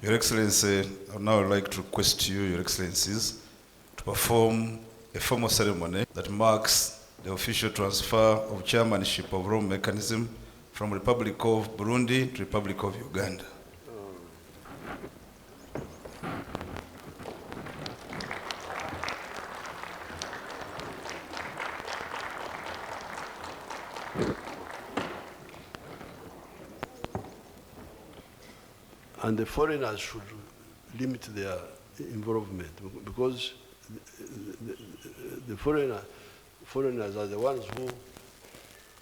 Your Excellency, I would now like to request you, Your Excellencies, to perform a formal ceremony that marks the official transfer of chairmanship of Rome mechanism from Republic of Burundi to Republic of Uganda. And the foreigners should limit their involvement because the foreigners are the ones who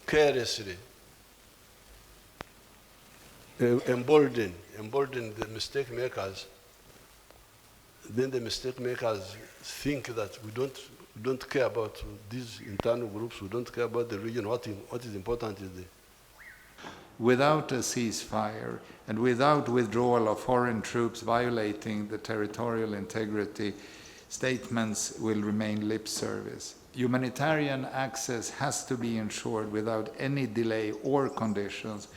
carelessly embolden the mistake makers. Then the mistake makers think that we don't care about these internal groups, we don't care about the region. What is important is the without a ceasefire and without withdrawal of foreign troops violating the territorial integrity, statements will remain lip service. Humanitarian access has to be ensured without any delay or conditions.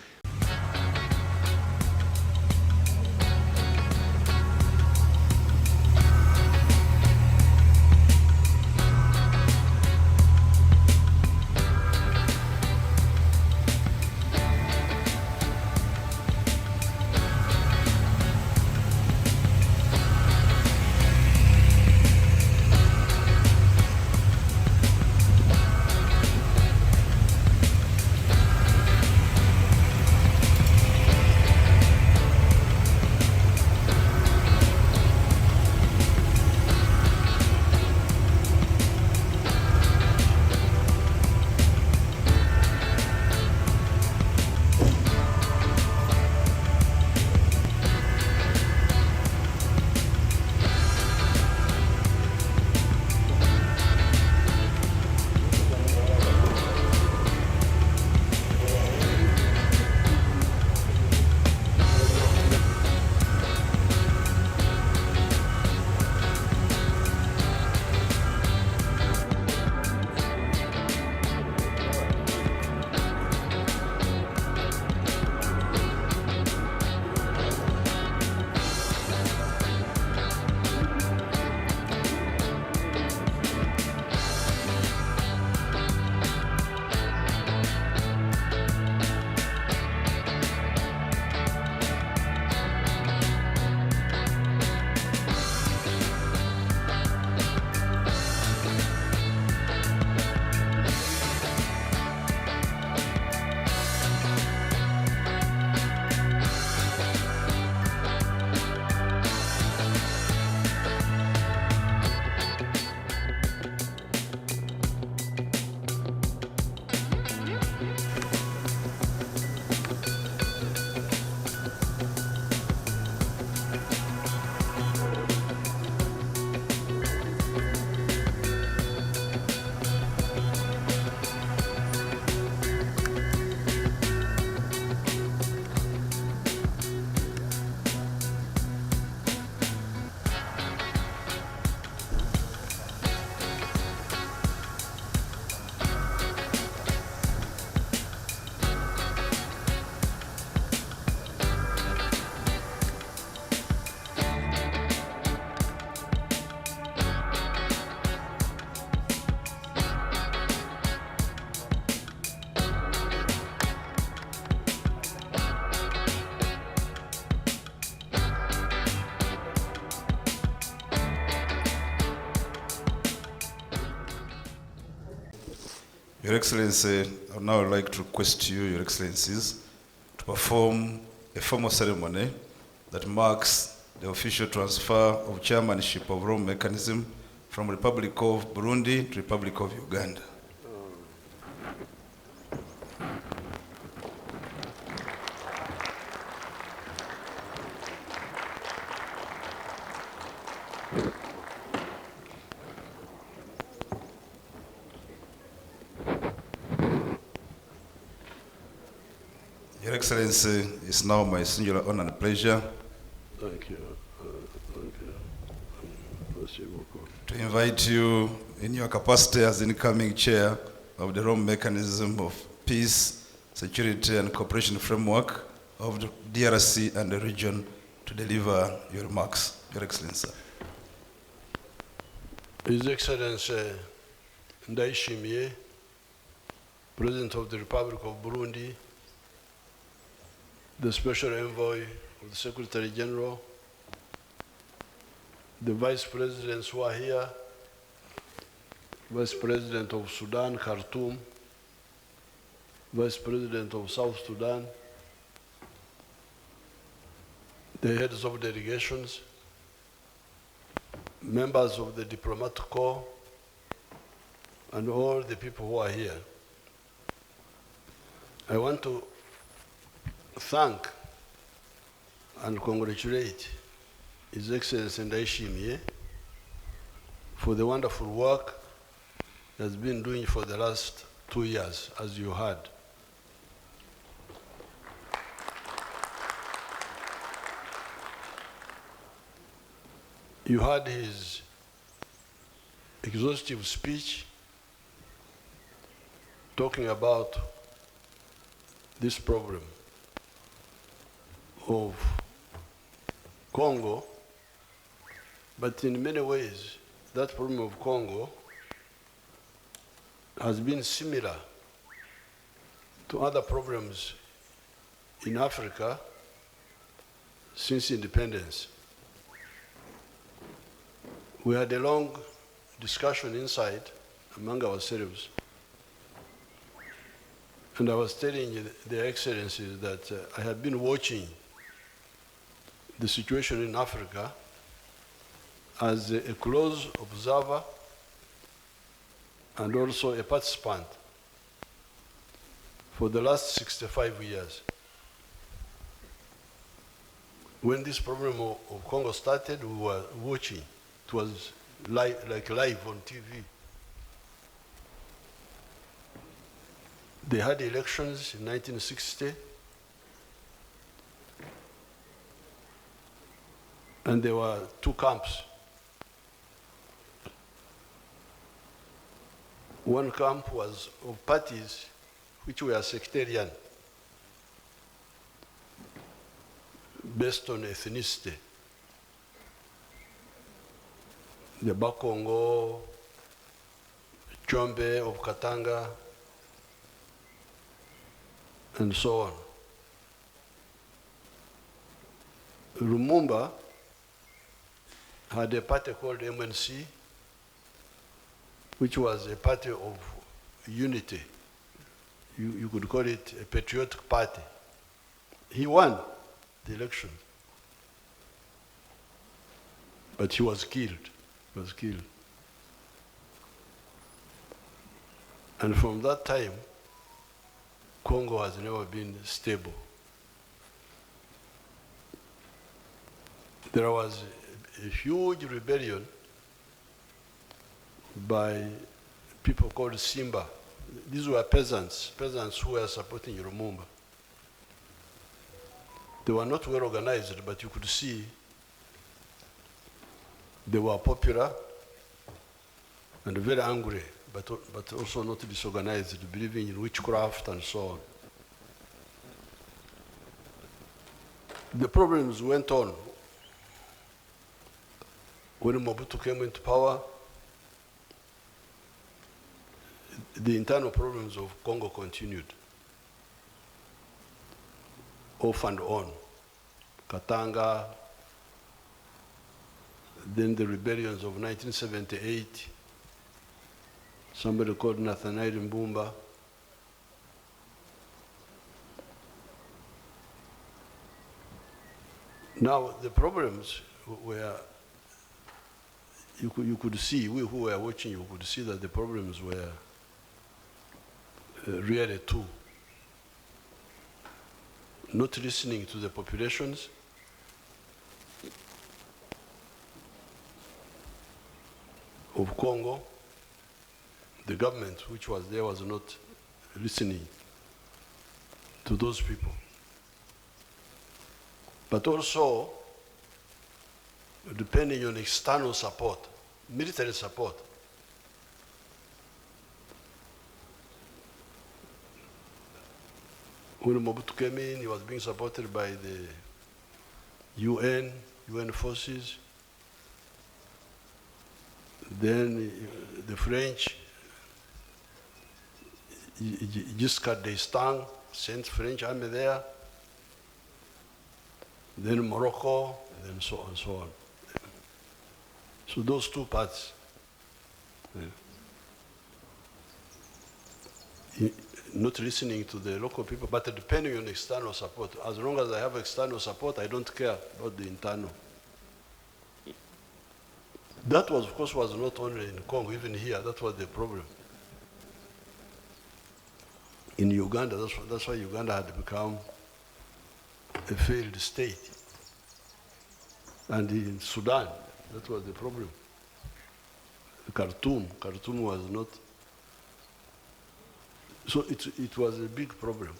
Your Excellency, I would now like to request you, Your Excellencies, to perform a formal ceremony that marks the official transfer of chairmanship of Rome mechanism from Republic of Burundi to Republic of Uganda. Your Excellency, it's now my singular honor and pleasure thank you. to invite you in your capacity as incoming chair of the Rome Mechanism of Peace, Security and Cooperation Framework of the DRC and the region to to deliver your remarks, Your Excellency. His Excellency Ndayishimiye, President of the Republic of Burundi, the Special Envoy of the Secretary General, the Vice Presidents who are here, Vice President of Sudan, Khartoum, Vice President of South Sudan, the heads of delegations, members of the diplomatic corps, and all the people who are here. I want to thank and congratulate His Excellency Ndayishimiye for the wonderful work he has been doing for the last 2 years, as you heard. You heard his exhaustive speech talking about this problem of Congo, but in many ways, that problem of Congo has been similar to other problems in Africa since independence. We had a long discussion inside among ourselves, and I was telling Their Excellencies that I have been watching the situation in Africa as a close observer and also a participant for the last 65 years. When this problem of Congo started, we were watching. It was live on TV. They had elections in 1960, and there were two camps. One camp was of parties which were sectarian, based on ethnicity. The Bakongo, Chombe of Katanga, and so on. Lumumba had a party called MNC, which was a party of unity. You could call it a patriotic party. He won the election, but he was killed. And from that time, Congo has never been stable. There was a huge rebellion by people called Simba. These were peasants who were supporting Lumumba. They were not well organized, but you could see they were popular and very angry, but also not disorganized, believing in witchcraft and so on. The problems went on. When Mobutu came into power, the internal problems of Congo continued, off and on. Katanga, then the rebellions of 1978, somebody called Nathaniel Mbumba. Now, the problems were, you could see, we who were watching, you could see that the problems were really two. Not listening to the populations, of Congo. The government which was there was not listening to those people. But also depending on external support, military support. When Mobutu came in, he was being supported by the UN forces, then the French, Giscard d'Estaing sent French army there, then Morocco, and then so on and so on. So those two parts. Not listening to the local people, but depending on external support. As long as I have external support, I don't care about the internal. That was, of course, was not only in Congo, even here, that was the problem. In Uganda, that's why Uganda had become a failed state. And in Sudan, that was the problem. Khartoum was not. So it was a big problem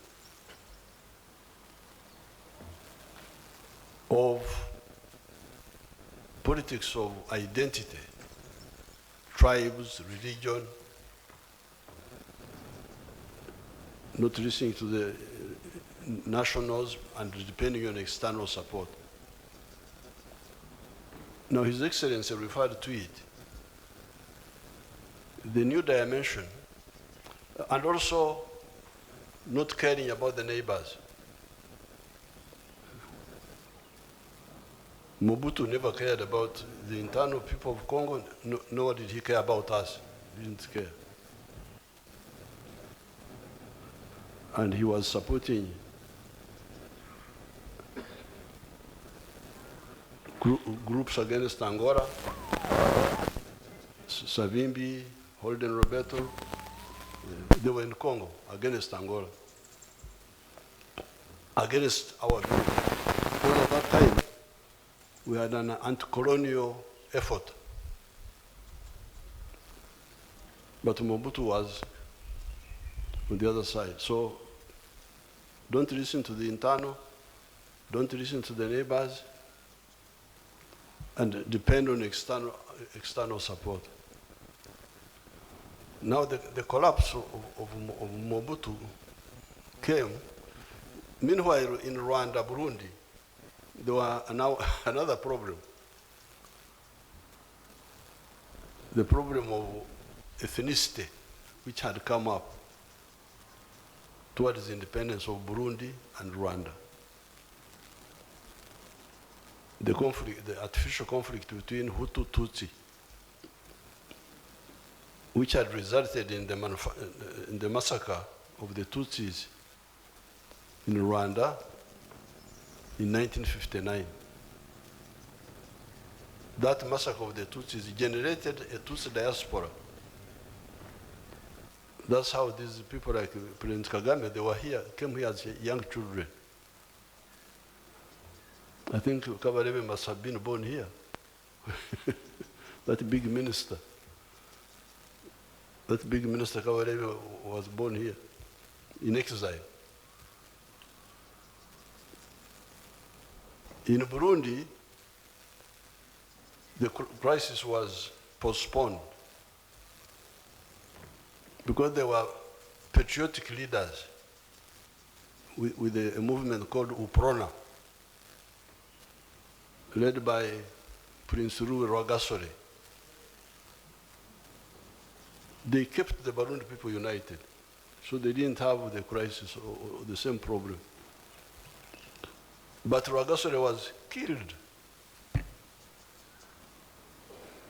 of politics of identity, tribes, religion, not listening to the nationals and depending on external support. Now, His Excellency referred to it, the new dimension, and also not caring about the neighbors. Mobutu never cared about the internal people of Congo, nor did he care about us. He didn't care. And he was supporting groups against Angola, Savimbi, Holden Roberto. They were in Congo against Angola, against our people. Because at that time, we had an anti-colonial effort. But Mobutu was on the other side. So don't listen to the internal, don't listen to the neighbors, and depend on external support. Now the collapse of Mobutu came. Meanwhile, in Rwanda, Burundi, there was now another problem. The problem of ethnicity, which had come up towards the independence of Burundi and Rwanda. The conflict, the artificial conflict between Hutu Tutsi, which had resulted in the massacre of the Tutsis in Rwanda in 1959. That massacre of the Tutsis generated a Tutsi diaspora. That's how these people like President Kagame, they were here, came here as young children. I think Kabarebe must have been born here. That big minister. That big minister Kabarebe was born here, in exile. In Burundi, the crisis was postponed because there were patriotic leaders with a movement called UPRONA, led by Prince Rui Rwagasore. They kept the Burundi people united, so they didn't have the crisis or the same problem. But Rwagasore was killed.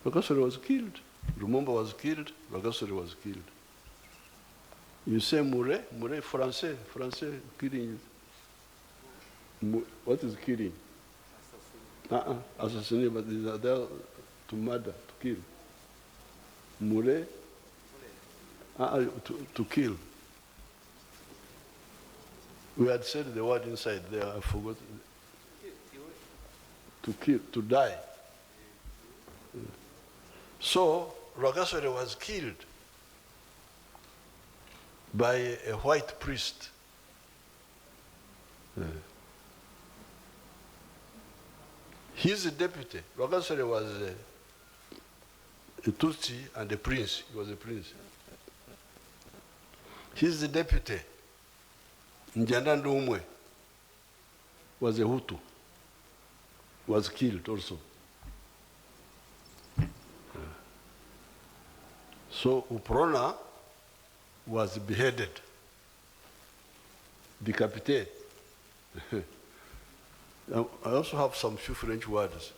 Rwagasore was killed. Lumumba was killed. Rwagasore was killed. You say Mure, Français, killing. What is killing? Assassinate, but they are there to murder, to kill. Mure, to kill. We had said the word inside there, I forgot. To kill, to die. So, Rwagasore was killed by a white priest. His deputy, Rwagasore was a Tutsi and a prince. He was a prince. His deputy, Njanda Ndumwe, was a Hutu. was killed also. So Uprona was beheaded, decapitated. I also have some few French words.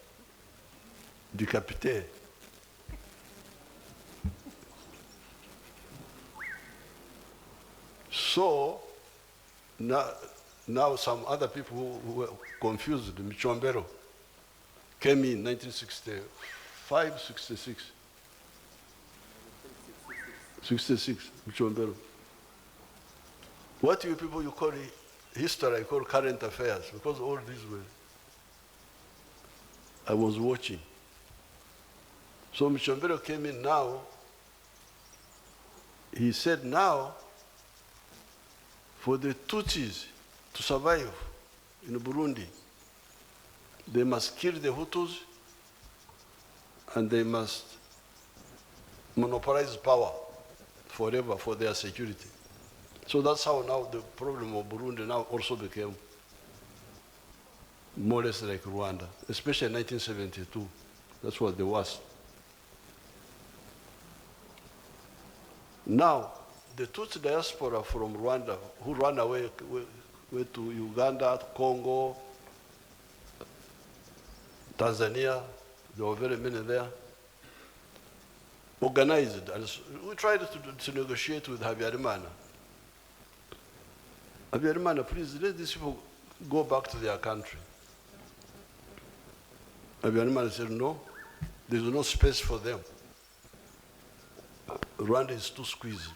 Decapité. So now some other people who were confused, Michombero, came in 1965, 66. 66, Michombero. What you people, you call history, I call current affairs, because all these were, I was watching. So Michombero came in now, he said now, for the Tutsis to survive in Burundi, they must kill the Hutus and they must monopolize power forever for their security. So that's how now the problem of Burundi now also became more or less like Rwanda, especially in 1972. That's what the worst. Now, the Tutsi diaspora from Rwanda who ran away went to Uganda, Congo, Tanzania, there were very many there, organized. And we tried to negotiate with Habyarimana. Habyarimana, please let these people go back to their country. Habyarimana said, no, there is no space for them. Rwanda is too squeezed.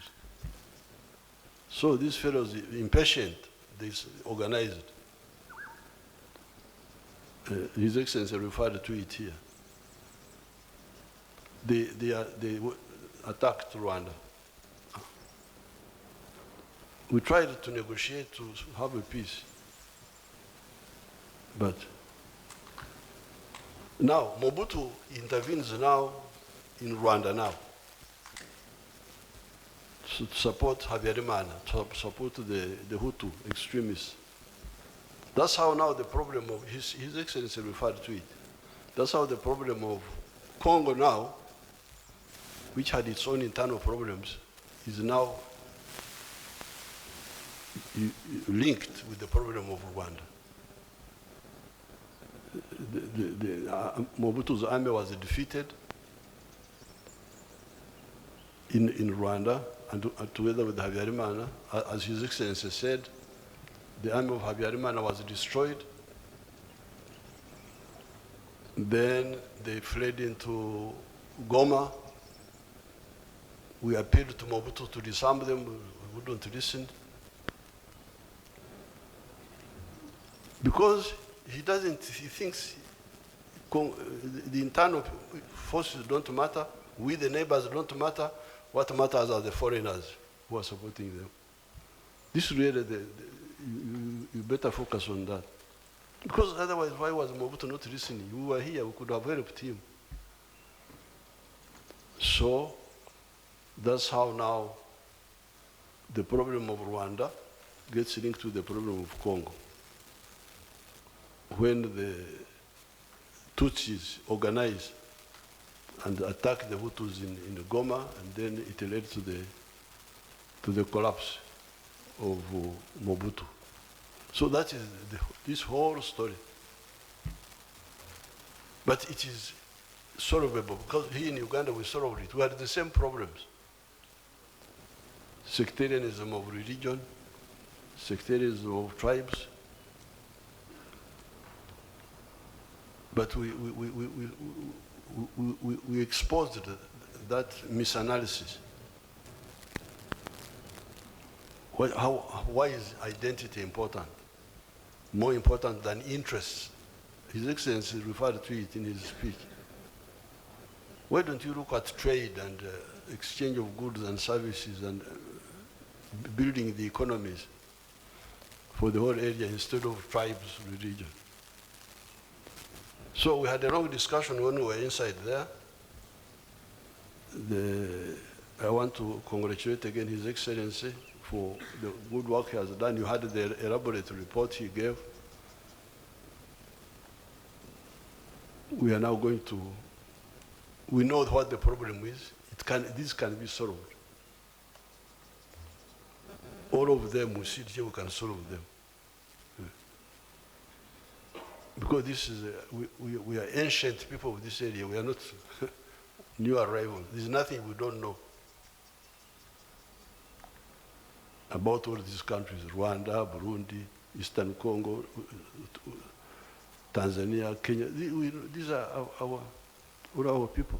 So these fellows, impatient, they organized. His Excellency referred to it here. They attacked Rwanda. We tried to negotiate to have a peace. But now, Mobutu intervenes now in Rwanda now to support Habyarimana, to support the Hutu extremists. That's how now the problem of, His Excellency referred to it, that's how the problem of Congo now, which had its own internal problems, is now linked with the problem of Rwanda. Mobutu's army was defeated in Rwanda, and together with Habyarimana, as His Excellency said, the army of Habyarimana was destroyed. Then they fled into Goma. We appealed to Mobutu to disarm them. We wouldn't listen. Because he thinks the internal forces don't matter, we the neighbors don't matter, what matters are the foreigners who are supporting them. This really, you better focus on that. Because otherwise, why was Mobutu not listening? We were here, we could have helped him. So, that's how now the problem of Rwanda gets linked to the problem of Congo. When the Tutsis organized and attacked the Hutus in Goma, and then it led to the collapse of Mobutu. So that is this whole story. But it is solvable, because here in Uganda we solved it. We had the same problems. Sectarianism of religion, sectarianism of tribes. But we exposed that misanalysis. Why is identity important? More important than interests? His Excellency referred to it in his speech. Why don't you look at trade and exchange of goods and services and building the economies for the whole area instead of tribes, religion? So we had a long discussion when we were inside there. I want to congratulate again His Excellency for the good work he has done. You had the elaborate report he gave. we are now going to, we know what the problem is. This can be solved. All of them, we sit here, we can solve them. Because this is, we are ancient people of this area. We are not new arrivals. There's nothing we don't know about all these countries: Rwanda, Burundi, Eastern Congo, Tanzania, Kenya. These are our people.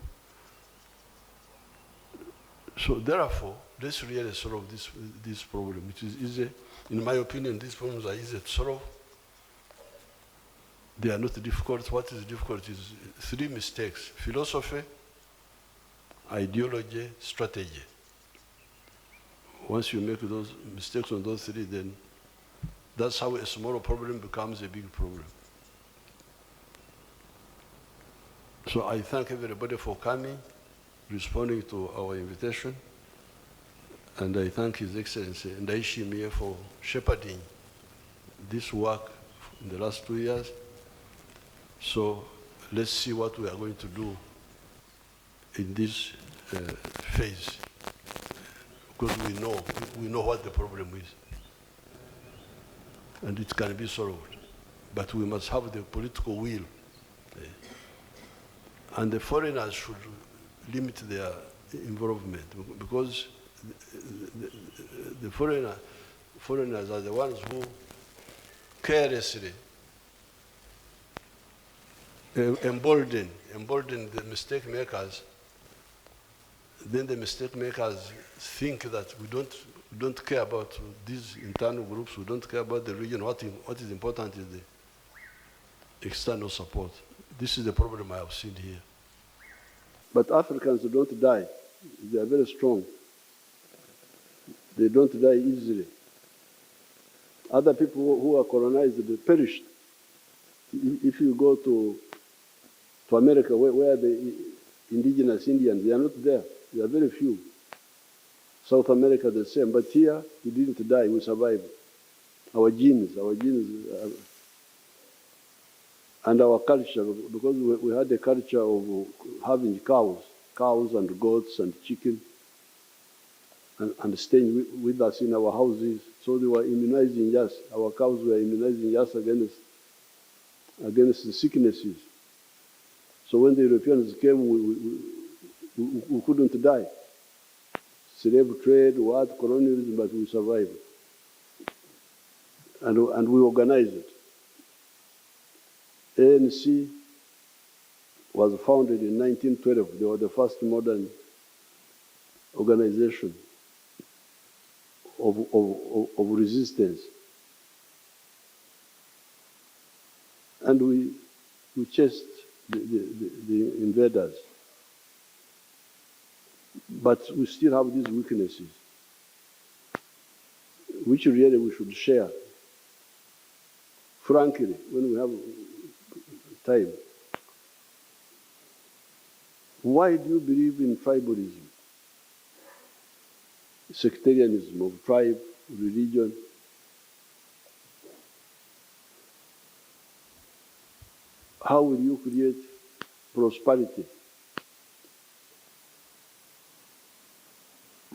So therefore, let's really solve this problem. It is easy. In my opinion, these problems are easy to solve. They are not difficult. What is difficult is three mistakes: philosophy, ideology, strategy. Once you make those mistakes on those three, then that's how a small problem becomes a big problem. So I thank everybody for coming, responding to our invitation, and I thank His Excellency and Ndayishimiye for shepherding this work in the last 2 years. So let's see what we are going to do in this phase, because we know what the problem is, and it can be solved. But we must have the political will, and the foreigners should limit their involvement, because the foreigners are the ones who carelessly embolden the mistake makers. Then the mistake makers think that we don't care about these internal groups, we don't care about the region. What is important is the external support. This is the problem I have seen here. But Africans don't die. They are very strong. They don't die easily. Other people who are colonized, they perished. If you go to America, where the indigenous Indians, they are not there. There are very few. South America, the same. But here, we didn't die, we survived. Our genes, and our culture, because we had a culture of having cows and goats and chicken, and staying with us in our houses. So they were immunizing us. Our cows were immunizing us against the sicknesses. So when the Europeans came, we couldn't die. Slave trade, colonialism, but we survived. And we organized it. ANC was founded in 1912. They were the first modern organization of resistance. And we chased the invaders. But we still have these weaknesses, which really we should share. Frankly, when we have time. Why do you believe in tribalism? Sectarianism of tribe, religion. How will you create prosperity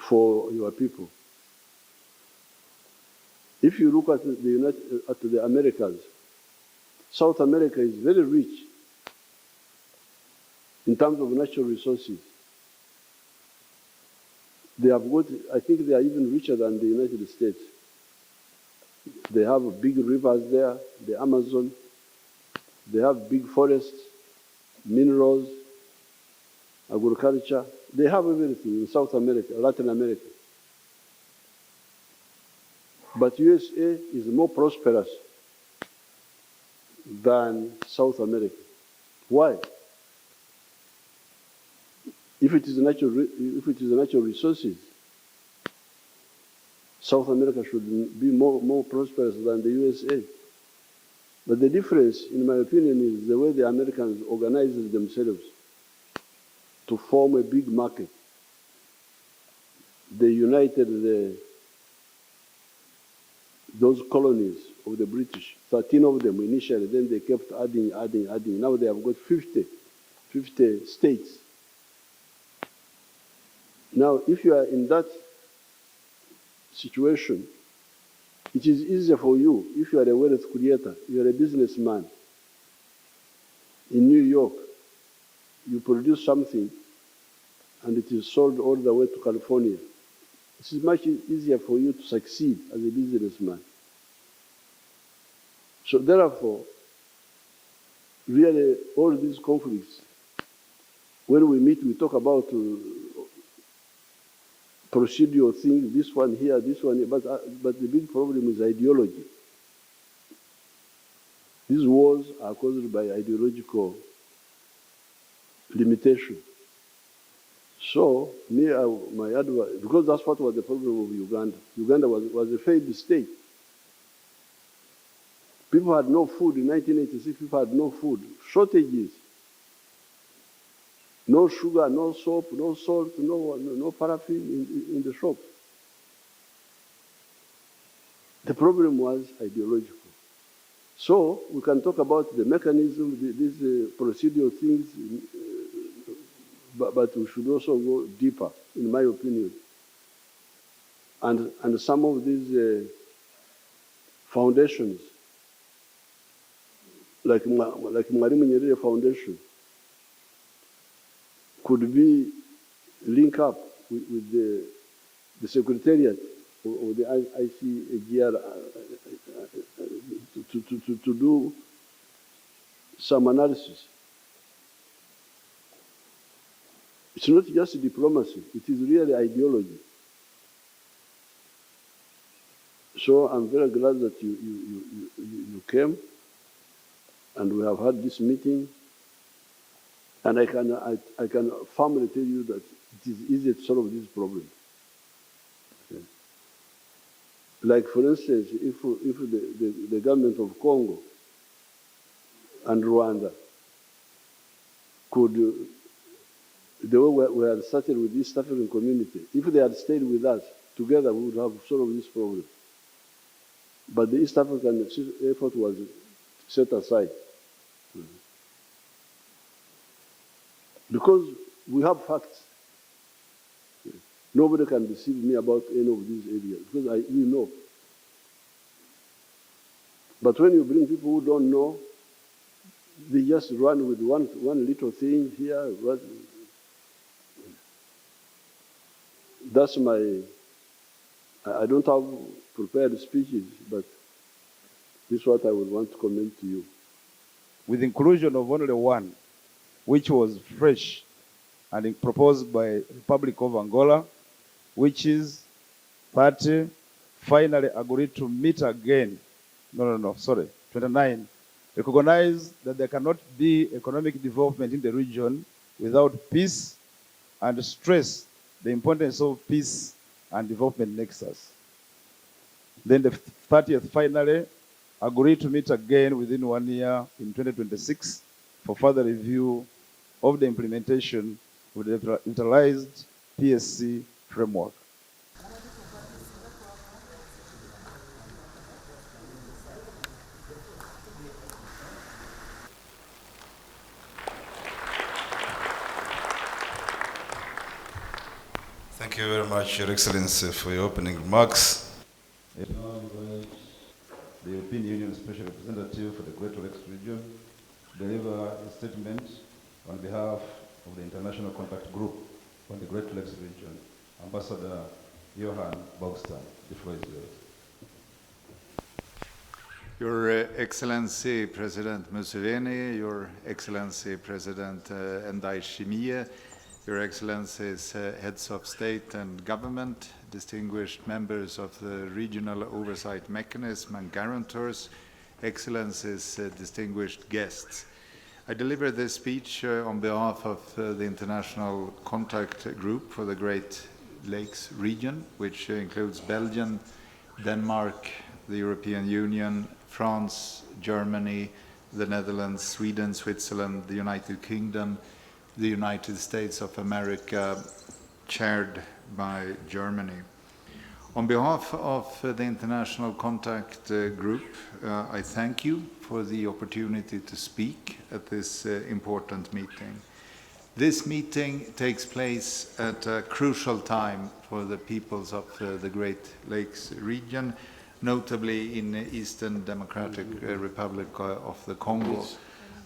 for your people? If you look at the Americas, South America is very rich in terms of natural resources. They have got, I think they are even richer than the United States. They have big rivers there, the Amazon. They have big forests, minerals, agriculture. They have everything in South America, Latin America. But USA is more prosperous than South America. Why? If it is natural resources, South America should be more prosperous than the USA. But the difference, in my opinion, is the way the Americans organize themselves to form a big market. They united those colonies of the British, 13 of them initially, then they kept adding. Now they have got 50 states. Now, if you are in that situation, it is easier for you if you are a wealth creator, you are a businessman. In New York, you produce something and it is sold all the way to California. It is much easier for you to succeed as a businessman. So therefore, really all these conflicts, when we meet, we talk about procedural things, this one here, this one here, but the big problem is ideology. These wars are caused by ideological limitation. So, my advice, because that's what was the problem of Uganda. Uganda was a failed state. People had no food. In 1986, people had no food. Shortages. No sugar, no soap, no salt, no paraffin in the shop. The problem was ideological. So we can talk about the mechanism, these procedural things, but we should also go deeper, in my opinion. And some of these foundations, like Mwalimu Nyerere Foundation, could be linked up with the secretariat of the ICAGR to do some analysis. It's not just diplomacy, it is really ideology. So I'm very glad that you came, and we have had this meeting, and I can firmly tell you that it is easy to solve this problem. Okay. Like for instance, if the government of Congo and Rwanda could, the way we had started with this East African community, if they had stayed with us, together we would have solved this problem. But the East African effort was set aside. Because we have facts. Nobody can deceive me about any of these areas, because we know. But when you bring people who don't know, they just run with one little thing here. That's I don't have prepared speeches, but this is what I would want to comment to you. With inclusion of only one, which was fresh and proposed by the Republic of Angola, which is party finally agreed to meet again. 29. Recognize that there cannot be economic development in the region without peace, and stress the importance of peace and development nexus. Then the 30th finally agreed to meet again within 1 year in 2026 for further review of the implementation of the utilized PSC framework. Thank you very much, Your Excellency, for your opening remarks. I now invite the European Union Special Representative for the Great Lakes region to deliver a statement on behalf of the International Contact Group on the Great Lakes region, Ambassador Johan Bogstan. The floor is yours. Your Excellency President Museveni, Your Excellency President Ndayishimiye, Your Excellencies, heads of state and government, distinguished members of the Regional Oversight Mechanism and guarantors, Excellencies, distinguished guests. I deliver this speech on behalf of the International Contact Group for the Great Lakes region, which includes Belgium, Denmark, the European Union, France, Germany, the Netherlands, Sweden, Switzerland, the United Kingdom, the United States of America, chaired by Germany. On behalf of the International Contact Group, I thank you for the opportunity to speak at this important meeting. This meeting takes place at a crucial time for the peoples of the Great Lakes region, notably in the Eastern Democratic Republic of the Congo,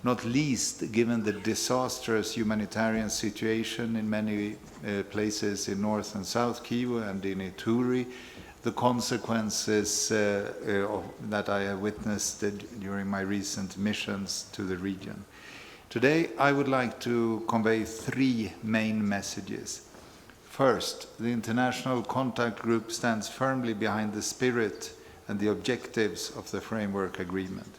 not least given the disastrous humanitarian situation in many places in North and South Kivu and in Ituri, the consequences that I have witnessed during my recent missions to the region. Today, I would like to convey three main messages. First, the International Contact Group stands firmly behind the spirit and the objectives of the Framework Agreement.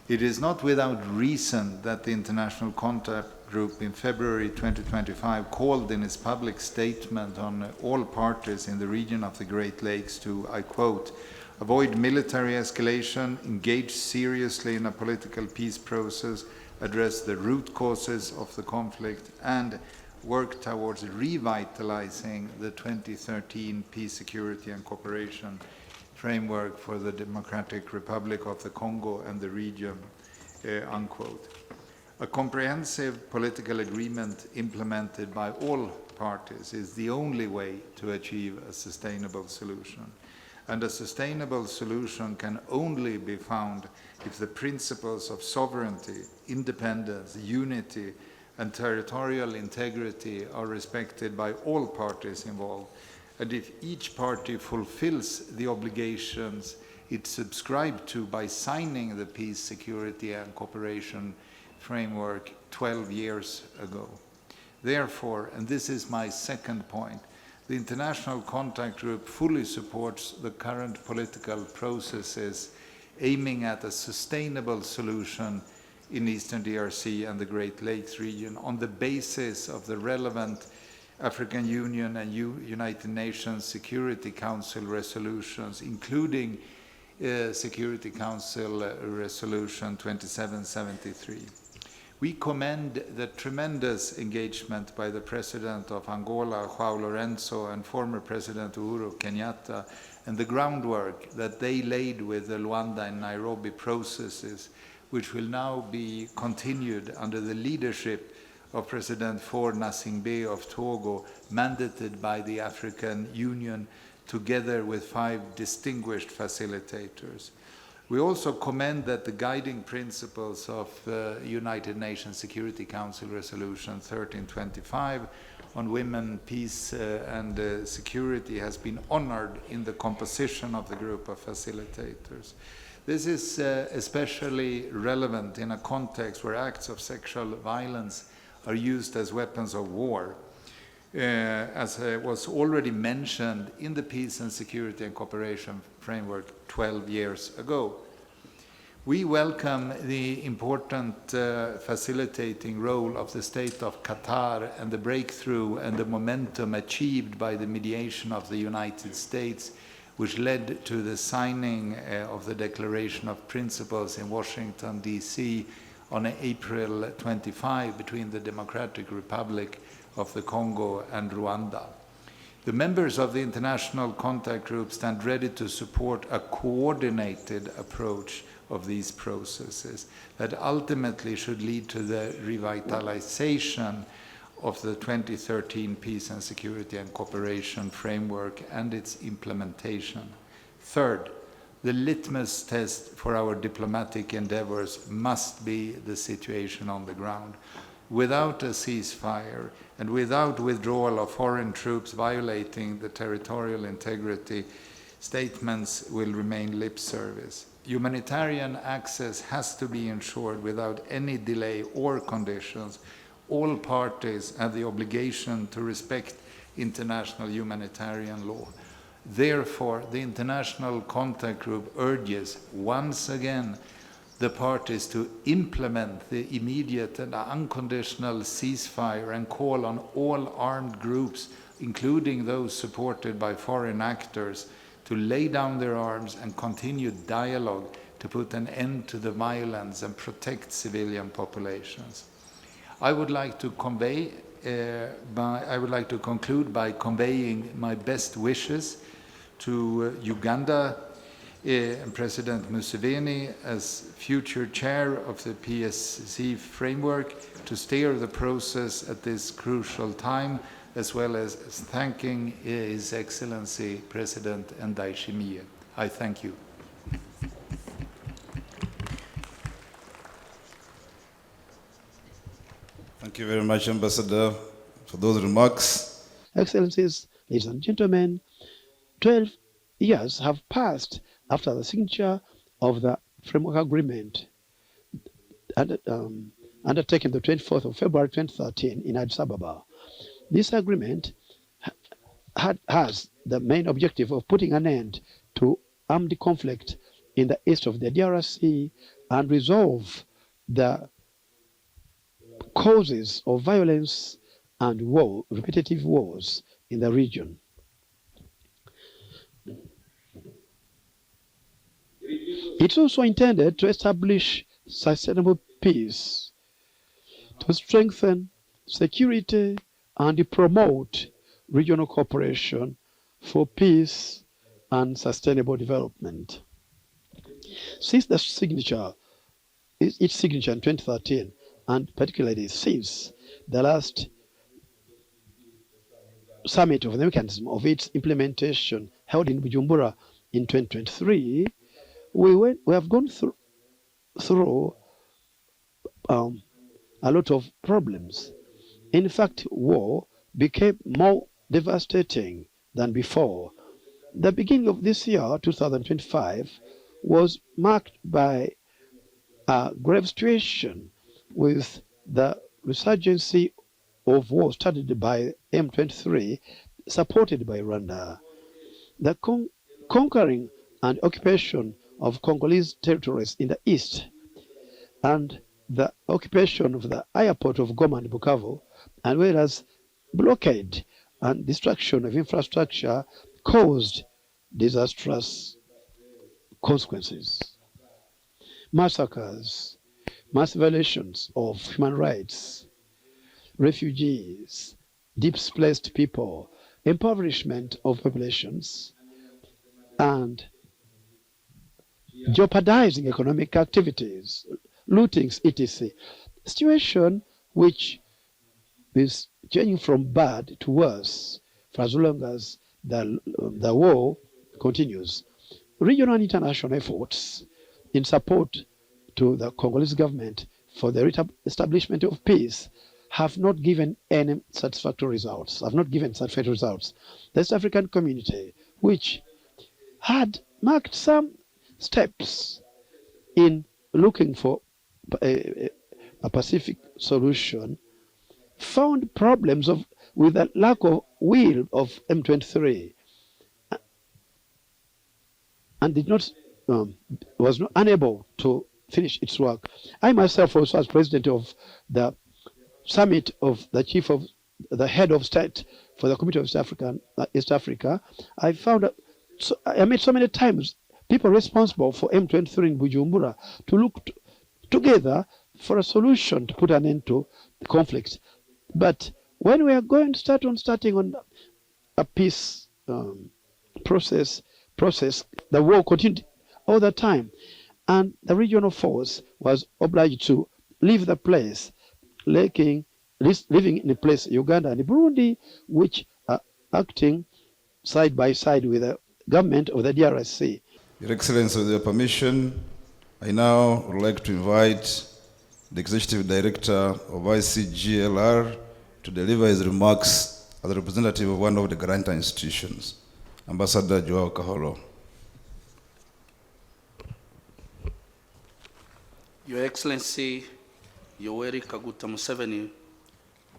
It is not without reason that the International Contact Group in February 2025 called in its public statement on all parties in the region of the Great Lakes to, I quote, avoid military escalation, engage seriously in a political peace process, address the root causes of the conflict, and work towards revitalizing the 2013 Peace, Security and Cooperation Framework for the Democratic Republic of the Congo and the region, unquote. A comprehensive political agreement implemented by all parties is the only way to achieve a sustainable solution. And a sustainable solution can only be found if the principles of sovereignty, independence, unity, and territorial integrity are respected by all parties involved, and if each party fulfills the obligations it subscribed to by signing the Peace, Security and Cooperation Framework 12 years ago. Therefore, and this is my second point, the International Contact Group fully supports the current political processes aiming at a sustainable solution in Eastern DRC and the Great Lakes region on the basis of the relevant African Union and United Nations Security Council resolutions, including Security Council Resolution 2773. We commend the tremendous engagement by the President of Angola, João Lourenço, and former President Uhuru Kenyatta, and the groundwork that they laid with the Luanda and Nairobi processes, which will now be continued under the leadership of President Faure Gnassingbé of Togo, mandated by the African Union, together with 5 distinguished facilitators. We also commend that the guiding principles of United Nations Security Council Resolution 1325 on women, peace and security has been honored in the composition of the group of facilitators. This is especially relevant in a context where acts of sexual violence are used as weapons of war, as was already mentioned in the Peace and Security and Cooperation Framework 12 years ago. We welcome the important facilitating role of the State of Qatar and the breakthrough and the momentum achieved by the mediation of the United States, which led to the signing of the Declaration of Principles in Washington, D.C. on April 25 between the Democratic Republic of the Congo and Rwanda. The members of the International Contact Group stand ready to support a coordinated approach of these processes that ultimately should lead to the revitalization of the 2013 Peace and Security and Cooperation Framework and its implementation. Third, the litmus test for our diplomatic endeavors must be the situation on the ground. Without a ceasefire and without withdrawal of foreign troops violating the territorial integrity, statements will remain lip service. Humanitarian access has to be ensured without any delay or conditions. All parties have the obligation to respect international humanitarian law. Therefore, the International Contact Group urges once again the parties to implement the immediate and unconditional ceasefire and call on all armed groups, including those supported by foreign actors, to lay down their arms and continue dialogue to put an end to the violence and protect civilian populations. I would like to conclude by conveying my best wishes to Uganda and President Museveni as future chair of the PSC framework to steer the process at this crucial time, as well as thanking His Excellency President Ndayishimiye. I thank you. Thank you very much, Ambassador, for those remarks. Excellencies, ladies and gentlemen, 12 years have passed after the signature of the framework agreement undertaken the 24th of February 2013 in Addis Ababa. This agreement has the main objective of putting an end to armed conflict in the east of the DRC and resolve the causes of violence and war, repetitive wars in the region. It's also intended to establish sustainable peace, to strengthen security and promote regional cooperation for peace and sustainable development. Since the signature, its signature in 2013, and particularly since the last summit of the mechanism of its implementation held in Bujumbura in 2023, we have gone through a lot of problems. In fact, war became more devastating than before. The beginning of this year, 2025, was marked by a grave situation with the resurgency of war started by M23, supported by Rwanda. The conquering and occupation of Congolese territories in the east, and the occupation of the airport of Goma and Bukavu, as well as blockade and destruction of infrastructure, caused disastrous consequences. Massacres, mass violations of human rights, refugees, displaced people, impoverishment of populations, and jeopardizing economic activities, lootings, etc. A situation which is changing from bad to worse for as long as the war continues. Regional and international efforts in support to the Congolese government for the establishment of peace have not given any satisfactory results, The East African community, which had marked some steps in looking for a Pacific solution, found problems with the lack of will of M23 and was not unable to finish its work. I myself also, as president of the summit of the head of state for the Committee of East Africa, I met so many times people responsible for M23 in Bujumbura to look together for a solution to put an end to the conflict. But when we are starting on a peace process, the war continued all the time, and the regional force was obliged to leave the place, living in a place, Uganda and Burundi, which are acting side by side with the government of the DRC. Your Excellency, with your permission, I now would like to invite the Executive Director of ICGLR to deliver his remarks as a representative of one of the grantor institutions, Ambassador Joao Kaholo. Your Excellency, Yoweri Kaguta Museveni,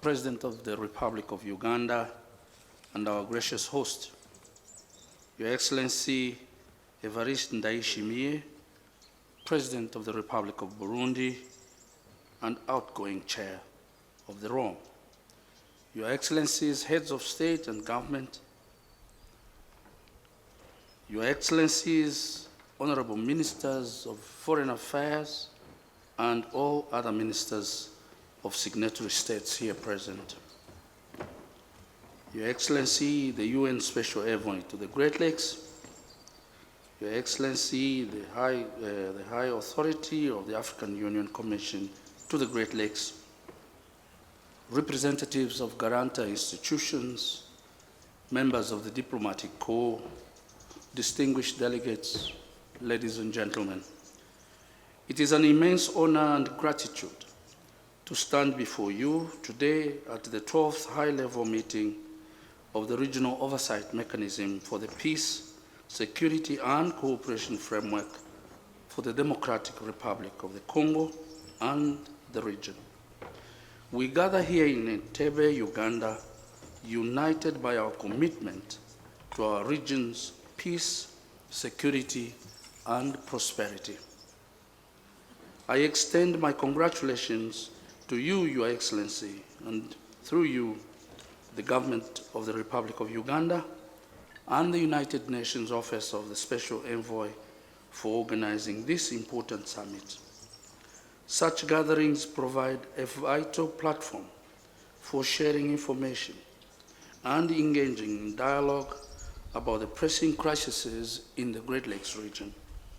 President of the Republic of Uganda, and our gracious host, Your Excellency Evariste Ndayishimiye, President of the Republic of Burundi, and outgoing Chair of the Rome, Your Excellencies, Heads of State and Government, Your Excellencies, Honorable Ministers of Foreign Affairs, and all other ministers of signatory states here present. Your Excellency, the UN Special Envoy to the Great Lakes, Your Excellency, the High Authority of the African Union Commission to the Great Lakes, representatives of guarantor institutions, members of the Diplomatic Corps, distinguished delegates, ladies and gentlemen. It is an immense honor and gratitude to stand before you today at the 12th high-level meeting of the Regional Oversight Mechanism for the Peace, Security and Cooperation Framework for the Democratic Republic of the Congo and the region. We gather here in Entebbe, Uganda, united by our commitment to our region's peace, security, and prosperity. I extend my congratulations to you, Your Excellency, and through you, the government of the Republic of Uganda and the United Nations Office of the Special Envoy for organizing this important summit. Such gatherings provide a vital platform for sharing information and engaging in dialogue about the pressing crises in the Great Lakes region.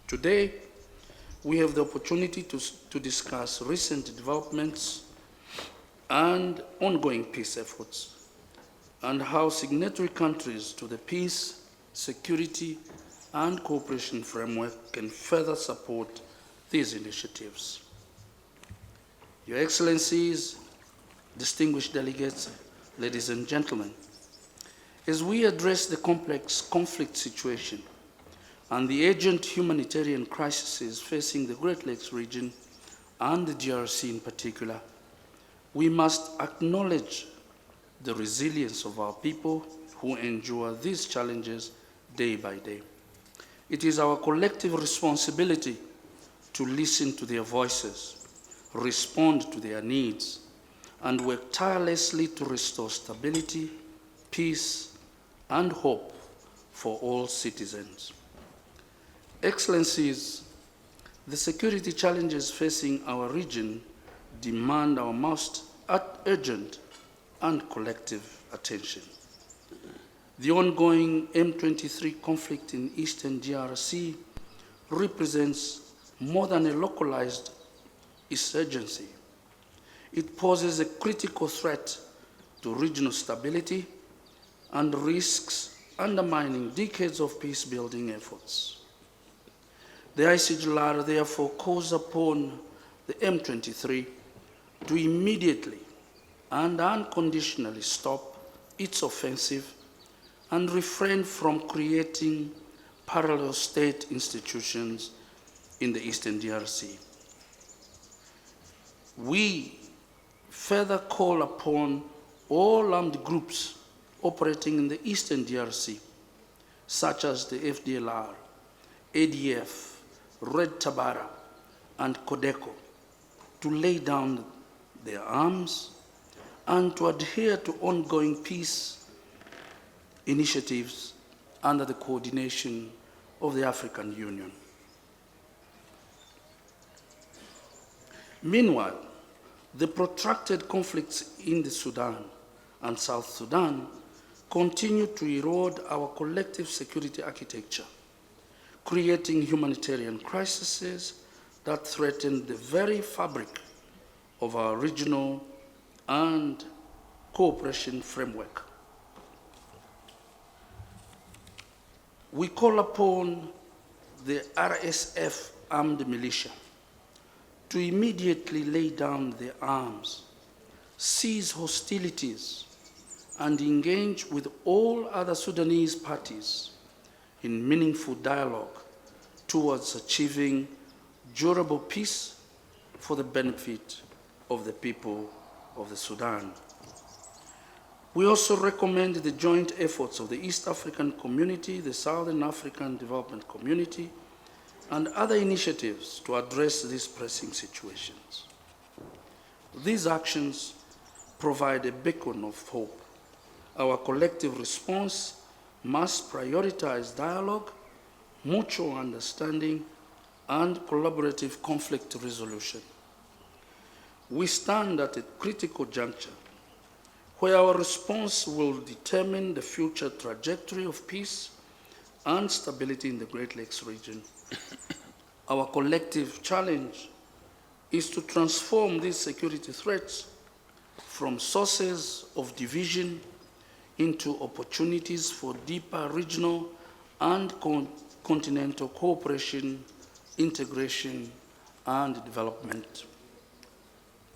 Today, we have the opportunity to discuss recent developments and ongoing peace efforts, and how signatory countries to the peace, security, and cooperation framework can further support these initiatives. Your Excellencies, distinguished delegates, ladies and gentlemen, as we address the complex conflict situation and the urgent humanitarian crises facing the Great Lakes region and the DRC in particular, we must acknowledge the resilience of our people who endure these challenges day by day. It is our collective responsibility to listen to their voices, respond to their needs, and work tirelessly to restore stability, peace, and hope for all citizens. Excellencies, the security challenges facing our region demand our most urgent and collective attention. The ongoing M23 conflict in eastern DRC represents more than a localized insurgency. It poses a critical threat to regional stability and risks undermining decades of peace-building efforts. The ICGLR therefore calls upon the M23 to immediately and unconditionally stop its offensive and refrain from creating parallel state institutions in the eastern DRC. We further call upon all armed groups operating in the eastern DRC, such as the FDLR, ADF, Red Tabara, and Codeco, to lay down their arms and to adhere to ongoing peace initiatives under the coordination of the African Union. Meanwhile, the protracted conflicts in the Sudan and South Sudan continue to erode our collective security architecture, creating humanitarian crises that threaten the very fabric of our regional and cooperation framework. We call upon the RSF armed militia to immediately lay down their arms, cease hostilities, and engage with all other Sudanese parties in meaningful dialogue towards achieving durable peace for the benefit of the people of the Sudan. We also recommend the joint efforts of the East African Community, the Southern African Development Community, and other initiatives to address these pressing situations. These actions provide a beacon of hope. Our collective response must prioritize dialogue, mutual understanding, and collaborative conflict resolution. We stand at a critical juncture where our response will determine the future trajectory of peace and stability in the Great Lakes region. Our collective challenge is to transform these security threats from sources of division into opportunities for deeper regional and continental cooperation, integration, and development.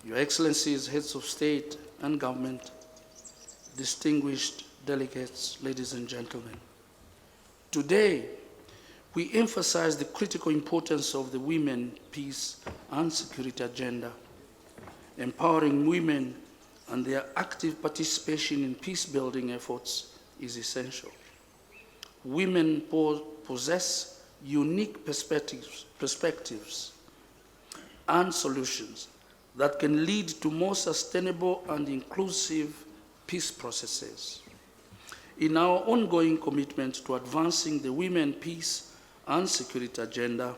Your Excellencies, heads of state and government, distinguished delegates, ladies and gentlemen, today we emphasize the critical importance of the women, peace, and security agenda. Empowering women and their active participation in peace-building efforts is essential. Women possess unique perspectives and solutions that can lead to more sustainable and inclusive peace processes. In our ongoing commitment to advancing the women, peace, and security agenda,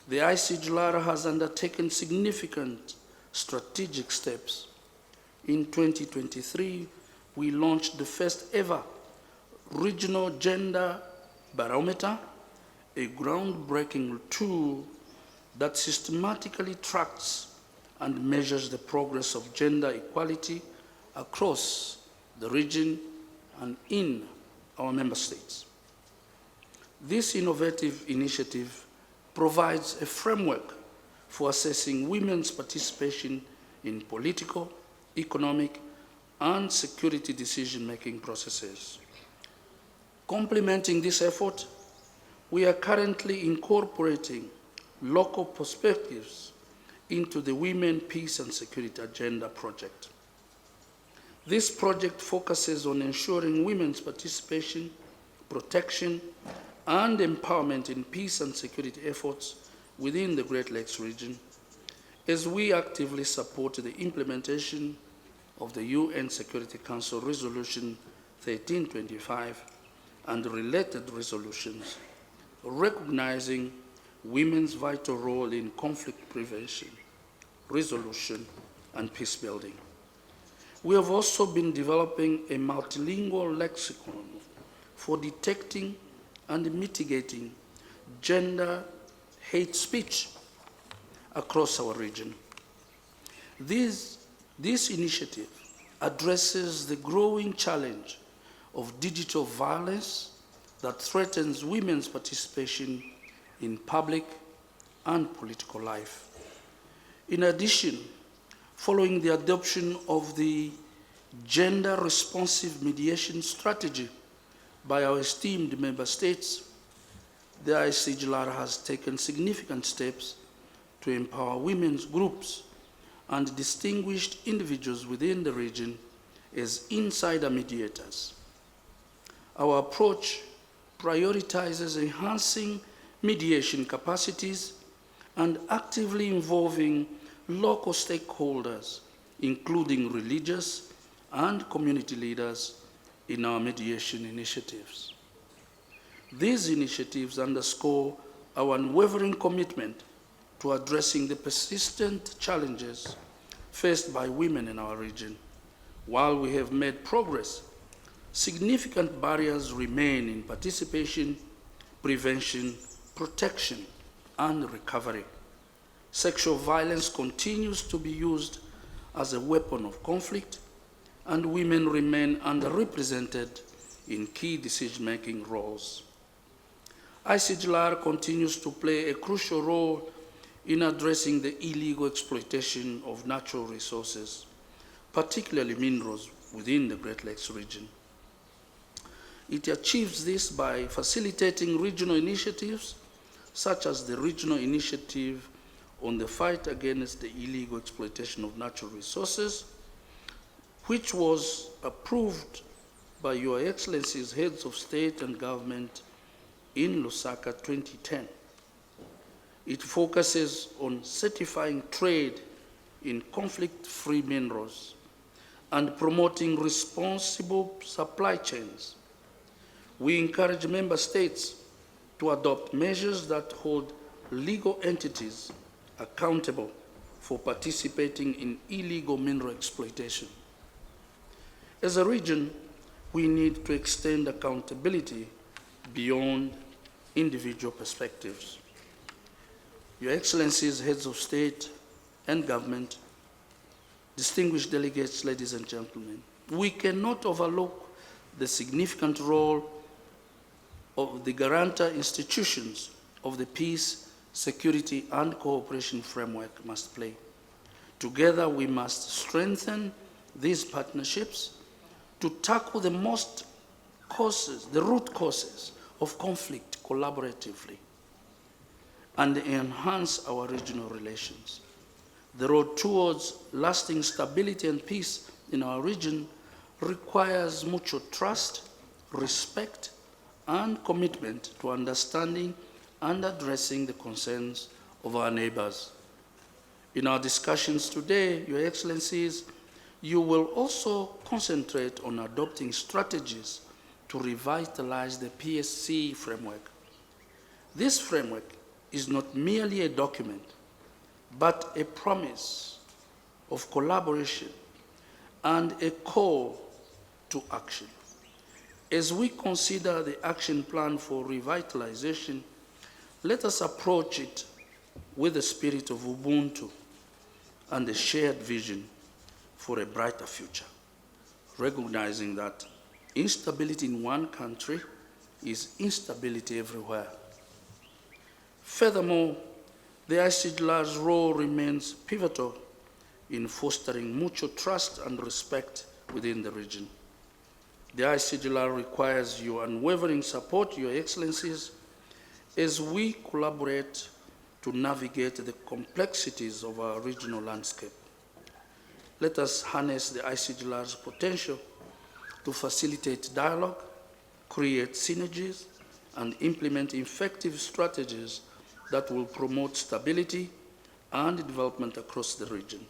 the ICGLR has undertaken significant strategic steps. In 2023, we launched the first ever Regional Gender Barometer, a groundbreaking tool that systematically tracks and measures the progress of gender equality across the region and in our member states. This innovative initiative provides a framework for assessing women's participation in political, economic, and security decision-making processes. Complementing this effort, we are currently incorporating local perspectives into the Women, Peace and Security Agenda project. This project focuses on ensuring women's participation, protection, and empowerment in peace and security efforts within the Great Lakes region, as we actively support the implementation of the UN Security Council Resolution 1325 and related resolutions, recognizing women's vital role in conflict prevention, resolution, and peace building. We have also been developing a multilingual lexicon for detecting and mitigating gender hate speech across our region. This initiative addresses the growing challenge of digital violence that threatens women's participation in public and political life. In addition, following the adoption of the gender-responsive mediation strategy by our esteemed member states, the ICGLR has taken significant steps to empower women's groups and distinguished individuals within the region as insider mediators. Our approach prioritizes enhancing mediation capacities and actively involving local stakeholders, including religious and community leaders, in our mediation initiatives. These initiatives underscore our unwavering commitment to addressing the persistent challenges faced by women in our region. While we have made progress, significant barriers remain in participation, prevention, protection, and recovery. Sexual violence continues to be used as a weapon of conflict, and women remain underrepresented in key decision-making roles. ICGLR continues to play a crucial role in addressing the illegal exploitation of natural resources, particularly minerals, within the Great Lakes region. It achieves this by facilitating regional initiatives, such as the Regional Initiative on the Fight Against the Illegal Exploitation of Natural Resources, which was approved by Your Excellencies, heads of state and government in Lusaka 2010. It focuses on certifying trade in conflict-free minerals and promoting responsible supply chains. We encourage member states to adopt measures that hold legal entities accountable for participating in illegal mineral exploitation. As a region, we need to extend accountability beyond individual perspectives. Your Excellencies, heads of state and government, distinguished delegates, ladies and gentlemen, we cannot overlook the significant role of the guarantor institutions of the peace, security, and cooperation framework must play. Together, we must strengthen these partnerships to tackle the root causes of conflict collaboratively and enhance our regional relations. The road towards lasting stability and peace in our region requires mutual trust, respect, and commitment to understanding and addressing the concerns of our neighbors. In our discussions today, Your Excellencies, you will also concentrate on adopting strategies to revitalize the PSC framework. This framework is not merely a document, but a promise of collaboration and a call to action. As we consider the action plan for revitalization, let us approach it with the spirit of Ubuntu and a shared vision for a brighter future, recognizing that instability in one country is instability everywhere. Furthermore, the ICGLR's role remains pivotal in fostering mutual trust and respect within the region. The ICGLR requires your unwavering support, Your Excellencies, as we collaborate to navigate the complexities of our regional landscape. Let us harness the ICGLR's potential to facilitate dialogue, create synergies, and implement effective strategies that will promote stability and development across the region.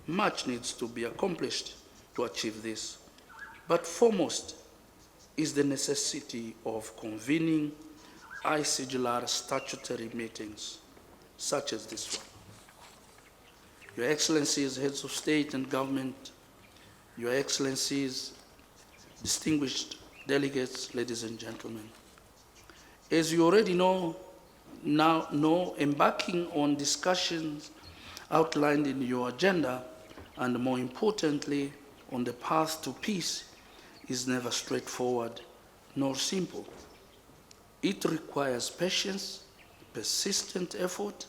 Much needs to be accomplished to achieve this, but foremost is the necessity of convening ICGLR statutory meetings, such as this one. Your Excellencies, heads of state and government, Your Excellencies, distinguished delegates, ladies and gentlemen, as you already know, embarking on discussions outlined in your agenda, and more importantly, on the path to peace, is never straightforward nor simple. It requires patience, persistent effort,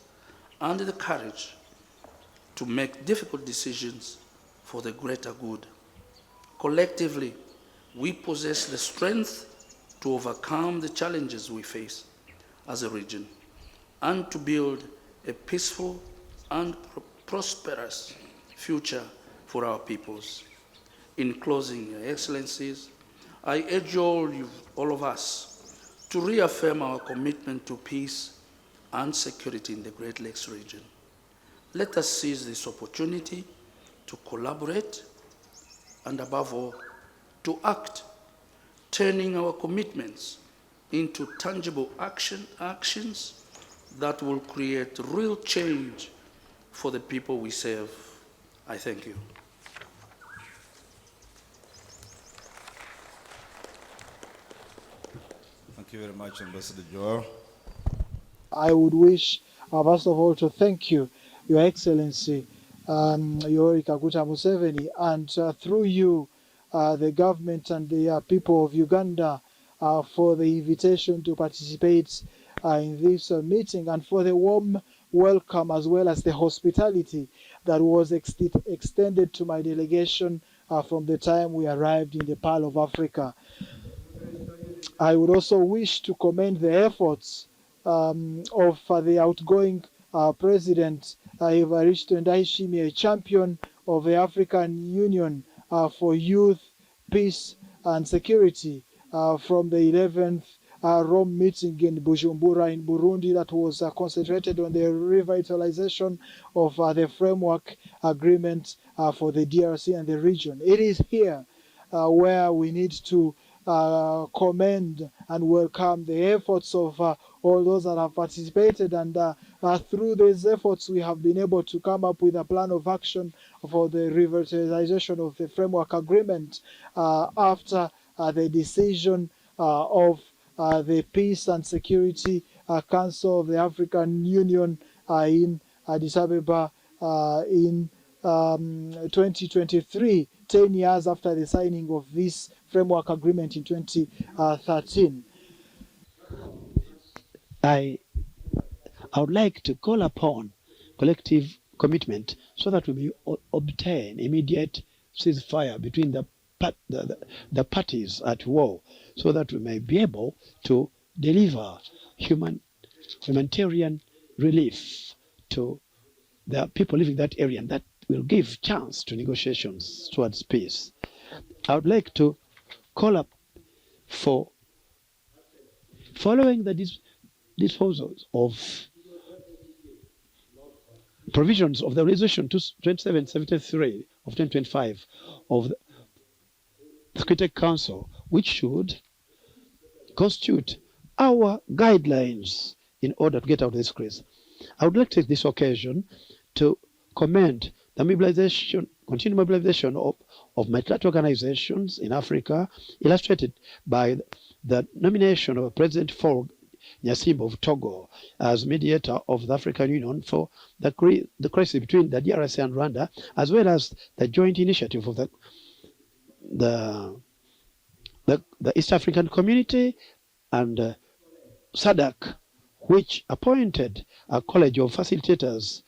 and the courage to make difficult decisions for the greater good. Collectively, we possess the strength to overcome the challenges we face as a region and to build a peaceful and prosperous future for our peoples. In closing, Your Excellencies, I urge all of us to reaffirm our commitment to peace and security in the Great Lakes region. Let us seize this opportunity to collaborate and, above all, to act, turning our commitments into tangible actions that will create real change for the people we serve. I thank you. Thank you very much, Ambassador Joel. I would wish, first of all, to thank you, Your Excellency, Yoweri Kaguta Museveni, and through you, the government and the people of Uganda, for the invitation to participate in this meeting and for the warm welcome as well as the hospitality that was extended to my delegation from the time we arrived in the Pearl of Africa. I would also wish to commend the efforts of the outgoing President Evariste Ndayishimiye, a champion of the African Union for youth, peace and security, from the 11th Rome meeting in Bujumbura in Burundi that was concentrated on the revitalization of the framework agreement for the DRC and the region. It is here where we need to commend and welcome the efforts of all those that have participated, and through these efforts we have been able to come up with a plan of action for the revitalization of the framework agreement after the decision of the Peace and Security Council of the African Union in Addis Ababa in 2023, 10 years after the signing of this framework agreement in 2013. I would like to call upon collective commitment so that we may obtain immediate ceasefire between the parties at war, so that we may be able to deliver humanitarian relief to the people living in that area, and that will give chance to negotiations towards peace. I would like to call up for following the disposals of provisions of the resolution 2773 of 2025 of the Security Council, which should constitute our guidelines in order to get out of this crisis. I would like to take this occasion to commend the continued mobilization of multilateral organizations in Africa, illustrated by the nomination of President Faure Gnassingbe of Togo as mediator of the African Union for the crisis between the DRC and Rwanda, as well as the joint initiative of the East African Community and SADC, which appointed a college of facilitators